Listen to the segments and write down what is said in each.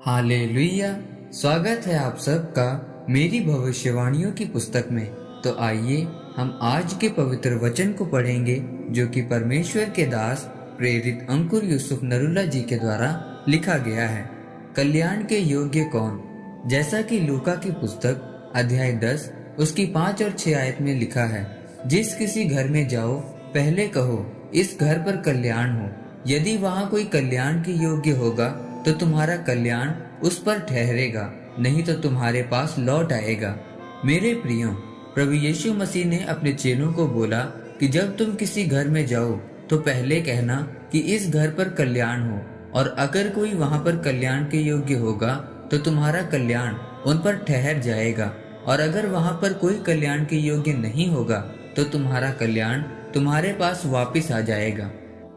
Hallelujah. स्वागत है आप सबका मेरी भविष्यवाणियों की पुस्तक में। तो आइए हम आज के पवित्र वचन को पढ़ेंगे जो कि परमेश्वर के दास प्रेरित अंकुर यूसुफ नरुला जी के द्वारा लिखा गया है। कल्याण के योग्य कौन? जैसा कि लूका की पुस्तक अध्याय 10 उसकी 5 और 6 आयत में लिखा है, जिस किसी घर में जाओ पहले कहो इस घर पर कल्याण हो। यदि वहाँ कोई कल्याण के योग्य होगा तो तुम्हारा कल्याण उस पर ठहरेगा, नहीं तो तुम्हारे पास लौट आएगा। मेरे प्रियो, प्रभु यीशु मसीह ने अपने चेलों को बोला कि जब तुम किसी घर में जाओ तो पहले कहना कि इस घर पर कल्याण हो, और अगर कोई वहां पर कल्याण के योग्य होगा तो तुम्हारा कल्याण उन पर ठहर जाएगा, और अगर वहां पर कोई कल्याण के योग्य नहीं होगा तो तुम्हारा कल्याण तुम्हारे पास वापिस आ जाएगा।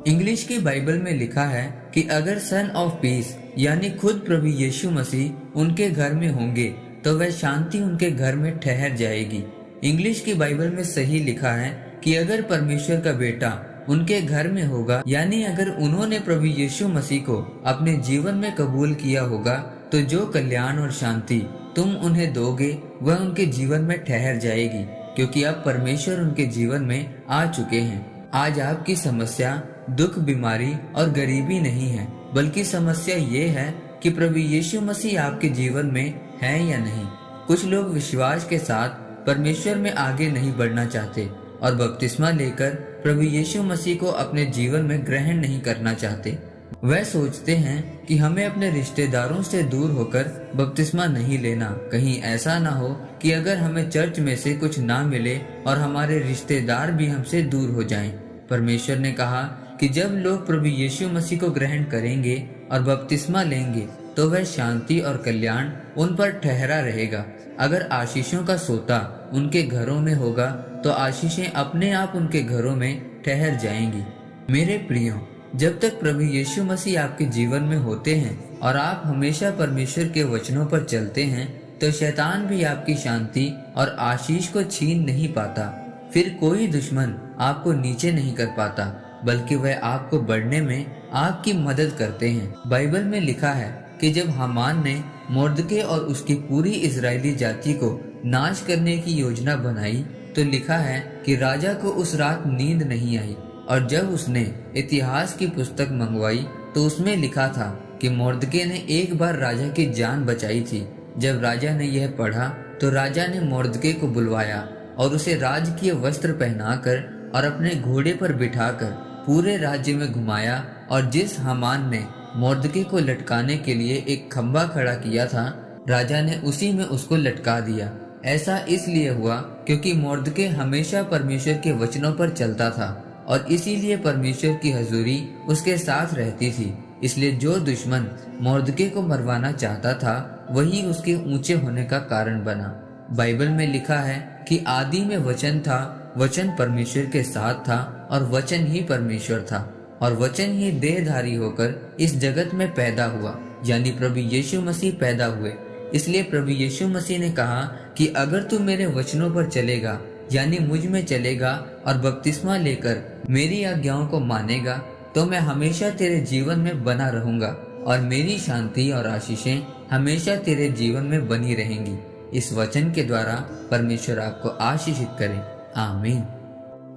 इंग्लिश की बाइबल में लिखा है कि अगर सन ऑफ पीस यानी खुद प्रभु यीशु मसीह उनके घर में होंगे तो वह शांति उनके घर में ठहर जाएगी। इंग्लिश की बाइबल में सही लिखा है कि अगर परमेश्वर का बेटा उनके घर में होगा, यानी अगर उन्होंने प्रभु यीशु मसीह को अपने जीवन में कबूल किया होगा, तो जो कल्याण और शांति तुम उन्हें दोगे वह उनके जीवन में ठहर जाएगी, क्योंकि अब परमेश्वर उनके जीवन में आ चुके हैं। आज आपकी समस्या दुख, बीमारी और गरीबी नहीं है, बल्कि समस्या ये है कि प्रभु यीशु मसीह आपके जीवन में है या नहीं। कुछ लोग विश्वास के साथ परमेश्वर में आगे नहीं बढ़ना चाहते और बपतिस्मा लेकर प्रभु यीशु मसीह को अपने जीवन में ग्रहण नहीं करना चाहते। वह सोचते हैं कि हमें अपने रिश्तेदारों से दूर होकर बपतिस्मा नहीं लेना, कहीं ऐसा ना हो कि अगर हमें चर्च में से कुछ ना मिले और हमारे रिश्तेदार भी हमसे दूर हो जाएं। परमेश्वर ने कहा कि जब लोग प्रभु यीशु मसीह को ग्रहण करेंगे और बपतिस्मा लेंगे तो वह शांति और कल्याण उन पर ठहरा रहेगा। अगर आशीषों का सोता उनके घरों में होगा तो आशीषें अपने आप उनके घरों में ठहर जाएंगी। मेरे प्रियो, जब तक प्रभु यीशु मसीह आपके जीवन में होते हैं और आप हमेशा परमेश्वर के वचनों पर चलते हैं, तो शैतान भी आपकी शांति और आशीष को छीन नहीं पाता। फिर कोई दुश्मन आपको नीचे नहीं कर पाता, बल्कि वह आपको बढ़ने में आपकी मदद करते हैं। बाइबल में लिखा है कि जब हामान ने मोर्दके और उसकी पूरी इजरायली जाति को नाश करने की योजना बनाई, तो लिखा है कि राजा को उस रात नींद नहीं आई, और जब उसने इतिहास की पुस्तक मंगवाई तो उसमें लिखा था कि मोर्दके ने एक बार राजा की जान बचाई थी। जब राजा ने यह पढ़ा तो राजा ने मोर्दके को बुलवाया और उसे राजकीय वस्त्र पहनाकर और अपने घोड़े पर बिठाकर पूरे राज्य में घुमाया, और जिस हामान ने मोर्दके को लटकाने के लिए एक खंभा खड़ा किया था, राजा ने उसी में उसको लटका दिया। ऐसा इसलिए हुआ क्योंकि मोर्दके हमेशा परमेश्वर के वचनों पर चलता था, और इसीलिए परमेश्वर की हजूरी उसके साथ रहती थी। इसलिए जो दुश्मन मोर्दके को मरवाना चाहता था वही उसके ऊंचे होने का कारण बना। बाइबल में लिखा है कि आदि में वचन था, वचन परमेश्वर के साथ था और वचन ही परमेश्वर था, और वचन ही देहधारी होकर इस जगत में पैदा हुआ, यानी प्रभु यीशु मसीह पैदा हुए। इसलिए प्रभु यीशु मसीह ने कहा कि अगर तू मेरे वचनों पर चलेगा, यानी मुझ में चलेगा और बपतिस्मा लेकर मेरी आज्ञाओं को मानेगा, तो मैं हमेशा तेरे जीवन में बना रहूंगा और मेरी शांति और आशीषें हमेशा तेरे जीवन में बनी रहेंगी। इस वचन के द्वारा परमेश्वर आपको आशीषित करे। आमीन।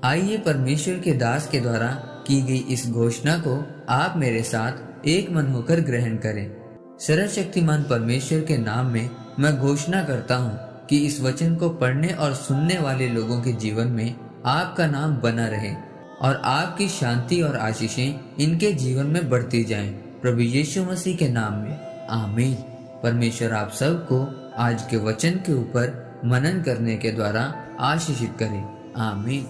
आइए परमेश्वर के दास के द्वारा की गई इस घोषणा को आप मेरे साथ एक मन होकर ग्रहण करें। सर्वशक्तिमान परमेश्वर के नाम में मैं घोषणा करता हूँ कि इस वचन को पढ़ने और सुनने वाले लोगों के जीवन में आपका नाम बना रहे और आपकी शांति और आशीषें इनके जीवन में बढ़ती जाएं, प्रभु यीशु मसीह के नाम में। आमीन। परमेश्वर आप सबको आज के वचन के ऊपर मनन करने के द्वारा आशीषित करे। आमीन।